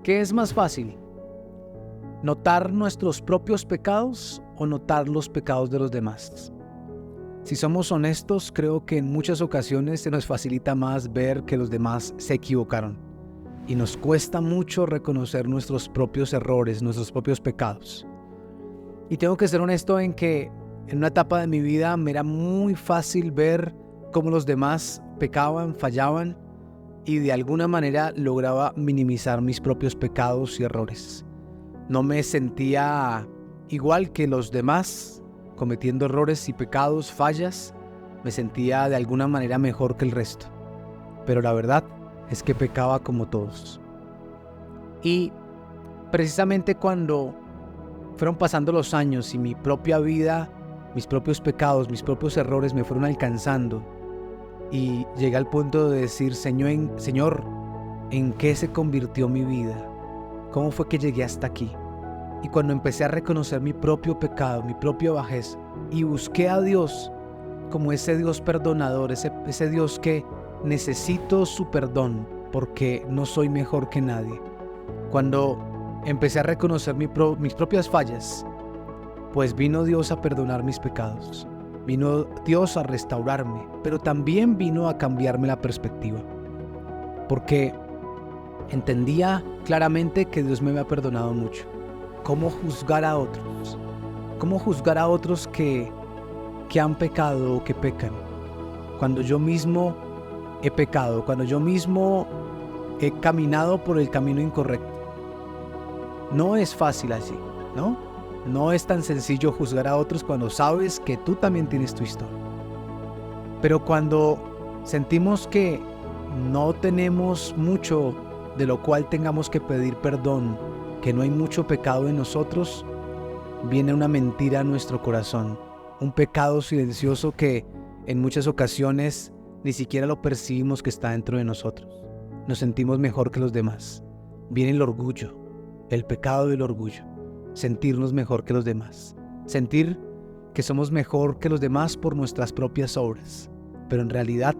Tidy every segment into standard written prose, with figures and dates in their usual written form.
¿Qué es más fácil? ¿Notar nuestros propios pecados o notar los pecados de los demás? Si somos honestos, creo que en muchas ocasiones se nos facilita más ver que los demás se equivocaron y nos cuesta mucho reconocer nuestros propios errores, nuestros propios pecados. Y tengo que ser honesto en que en una etapa de mi vida me era muy fácil ver cómo los demás pecaban, fallaban y de alguna manera lograba minimizar mis propios pecados y errores. No me sentía igual que los demás, cometiendo errores y pecados, fallas. Me sentía de alguna manera mejor que el resto. Pero la verdad es que pecaba como todos. Y precisamente cuando fueron pasando los años y mi propia vida, mis propios pecados, mis propios errores me fueron alcanzando, y llegué al punto de decir, Señor, ¿en qué se convirtió mi vida? ¿Cómo fue que llegué hasta aquí? Y cuando empecé a reconocer mi propio pecado, mi propia bajeza, y busqué a Dios como ese Dios perdonador, ese Dios que necesito su perdón porque no soy mejor que nadie. Cuando empecé a reconocer mis propias fallas, pues vino Dios a perdonar mis pecados. Vino Dios a restaurarme, pero también vino a cambiarme la perspectiva. Porque entendía claramente que Dios me había perdonado mucho. ¿Cómo juzgar a otros? ¿Cómo juzgar a otros que han pecado o que pecan? Cuando yo mismo he pecado, cuando yo mismo he caminado por el camino incorrecto. No es fácil así, ¿no? No es tan sencillo juzgar a otros cuando sabes que tú también tienes tu historia. Pero cuando sentimos que no tenemos mucho de lo cual tengamos que pedir perdón, que no hay mucho pecado en nosotros, viene una mentira a nuestro corazón, un pecado silencioso que en muchas ocasiones ni siquiera lo percibimos que está dentro de nosotros. Nos sentimos mejor que los demás. Viene el orgullo, el pecado del orgullo, sentirnos mejor que los demás, sentir que somos mejor que los demás por nuestras propias obras, pero en realidad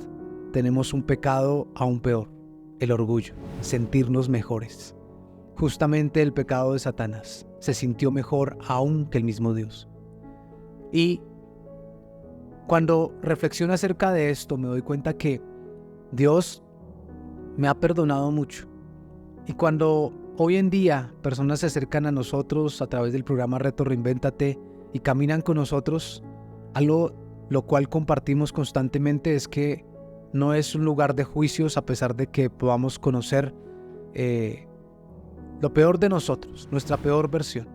tenemos un pecado aún peor, el orgullo, sentirnos mejores. Justamente el pecado de Satanás, se sintió mejor aún que el mismo Dios. Y cuando reflexiono acerca de esto, me doy cuenta que Dios me ha perdonado mucho. Y cuando hoy en día personas se acercan a nosotros a través del programa Reto Reinvéntate y caminan con nosotros, algo lo cual compartimos constantemente es que no es un lugar de juicios, a pesar de que podamos conocer lo peor de nosotros, nuestra peor versión.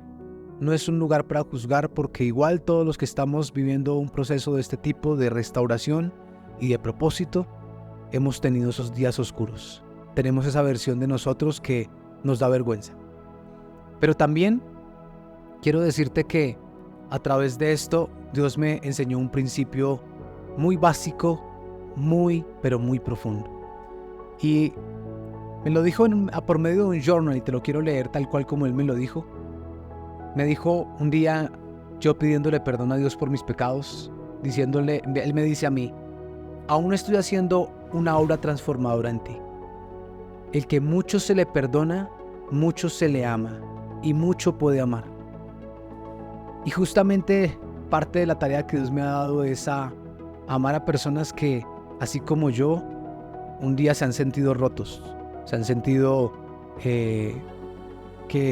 No es un lugar para juzgar, porque igual todos los que estamos viviendo un proceso de este tipo de restauración y de propósito, hemos tenido esos días oscuros. Tenemos esa versión de nosotros que nos da vergüenza. Pero también quiero decirte que a través de esto Dios me enseñó un principio muy básico, pero muy profundo. Y me lo dijo por medio de un journal, y te lo quiero leer tal cual como él me lo dijo. Me dijo un día, yo pidiéndole perdón a Dios por mis pecados, él me dice a mí, aún estoy haciendo una obra transformadora en ti. El que mucho se le perdona, mucho se le ama y mucho puede amar. Y justamente parte de la tarea que Dios me ha dado es a amar a personas que, así como yo, un día se han sentido rotos, se han sentido que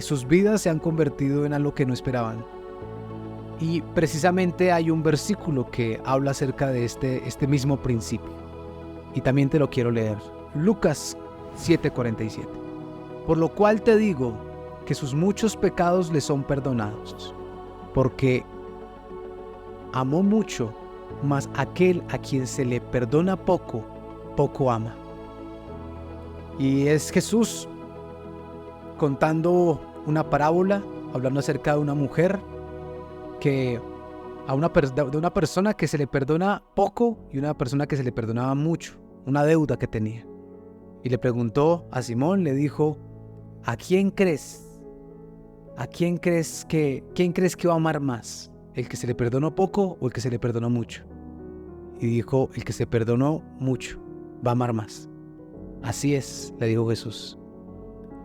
sus vidas se han convertido en algo que no esperaban. Y precisamente hay un versículo que habla acerca de este mismo principio. Y también te lo quiero leer. Lucas 7:47. Por lo cual te digo que sus muchos pecados le son perdonados, porque amó mucho, mas aquel a quien se le perdona poco, poco ama. Y es Jesús contando una parábola, hablando acerca de una mujer de una persona que se le perdona poco y una persona que se le perdonaba mucho, una deuda que tenía. Y le preguntó a Simón, le dijo, ¿a quién crees? ¿A quién crees que va a amar más? ¿El que se le perdonó poco o el que se le perdonó mucho? Y dijo, el que se perdonó mucho va a amar más. Así es, le dijo Jesús.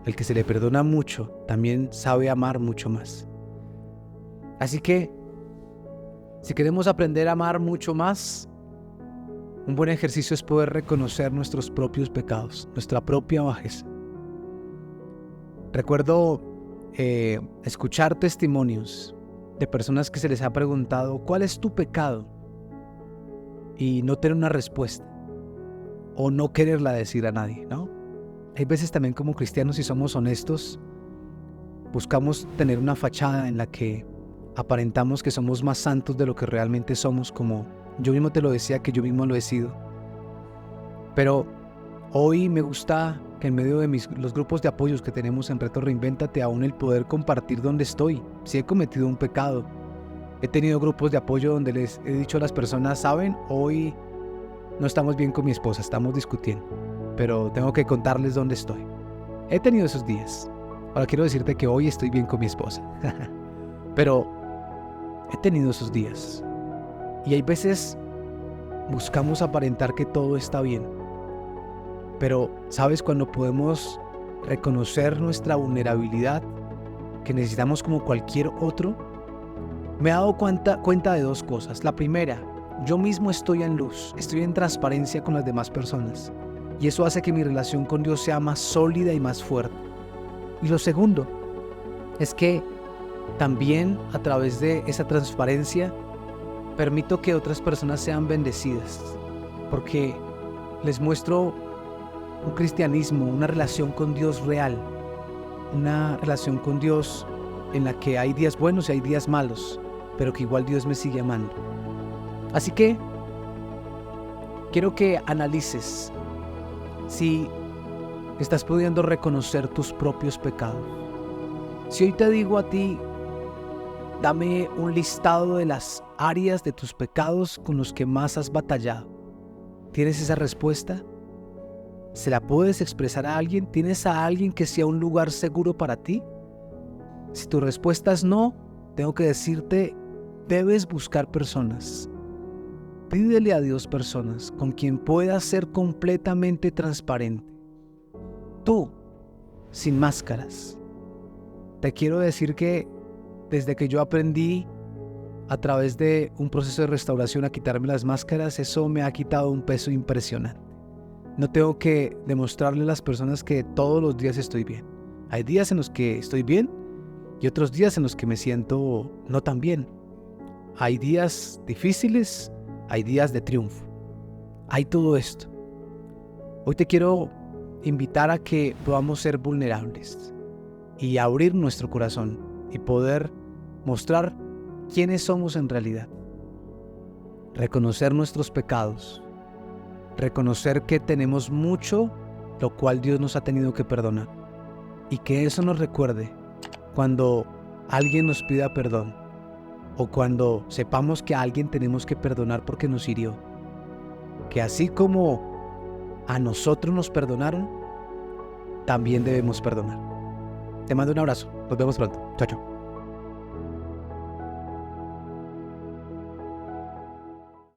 el que se le perdona mucho, también sabe amar mucho más. Así que, si queremos aprender a amar mucho más, un buen ejercicio es poder reconocer nuestros propios pecados, nuestra propia bajeza. Recuerdo escuchar testimonios de personas que se les ha preguntado ¿cuál es tu pecado? Y no tener una respuesta o no quererla decir a nadie, ¿no? Hay veces también como cristianos, si somos honestos, buscamos tener una fachada en la que aparentamos que somos más santos de lo que realmente somos, como yo mismo te lo decía que yo mismo lo he sido. Pero hoy me gusta que en medio de los grupos de apoyos que tenemos en Reto Reinvéntate, aún el poder compartir dónde estoy. Si he cometido un pecado, he tenido grupos de apoyo donde les he dicho a las personas, saben, hoy no estamos bien con mi esposa, estamos discutiendo, pero tengo que contarles dónde estoy. He tenido esos días. Ahora quiero decirte que hoy estoy bien con mi esposa. Pero he tenido esos días. Y hay veces buscamos aparentar que todo está bien. Pero, ¿sabes? Cuando podemos reconocer nuestra vulnerabilidad, que necesitamos como cualquier otro, me he dado cuenta de dos cosas. La primera, yo mismo estoy en luz, estoy en transparencia con las demás personas. Y eso hace que mi relación con Dios sea más sólida y más fuerte. Y lo segundo, es que también a través de esa transparencia, permito que otras personas sean bendecidas. Porque les muestro un cristianismo, una relación con Dios real, una relación con Dios en la que hay días buenos y hay días malos, pero que igual Dios me sigue amando. Así que quiero que analices si estás pudiendo reconocer tus propios pecados. Si hoy te digo a ti, dame un listado de las áreas de tus pecados con los que más has batallado, ¿tienes esa respuesta? ¿Se la puedes expresar a alguien? ¿Tienes a alguien que sea un lugar seguro para ti? Si tu respuesta es no, tengo que decirte, debes buscar personas. Pídele a Dios personas con quien puedas ser completamente transparente. Tú, sin máscaras. Te quiero decir que desde que yo aprendí a través de un proceso de restauración a quitarme las máscaras, eso me ha quitado un peso impresionante. No tengo que demostrarle a las personas que todos los días estoy bien. Hay días en los que estoy bien y otros días en los que me siento no tan bien. Hay días difíciles, hay días de triunfo. Hay todo esto. Hoy te quiero invitar a que podamos ser vulnerables y abrir nuestro corazón y poder mostrar quiénes somos en realidad. Reconocer nuestros pecados. Reconocer que tenemos mucho, lo cual Dios nos ha tenido que perdonar. Y que eso nos recuerde cuando alguien nos pida perdón o cuando sepamos que a alguien tenemos que perdonar porque nos hirió. Que así como a nosotros nos perdonaron, también debemos perdonar. Te mando un abrazo. Nos vemos pronto. Chao, chao.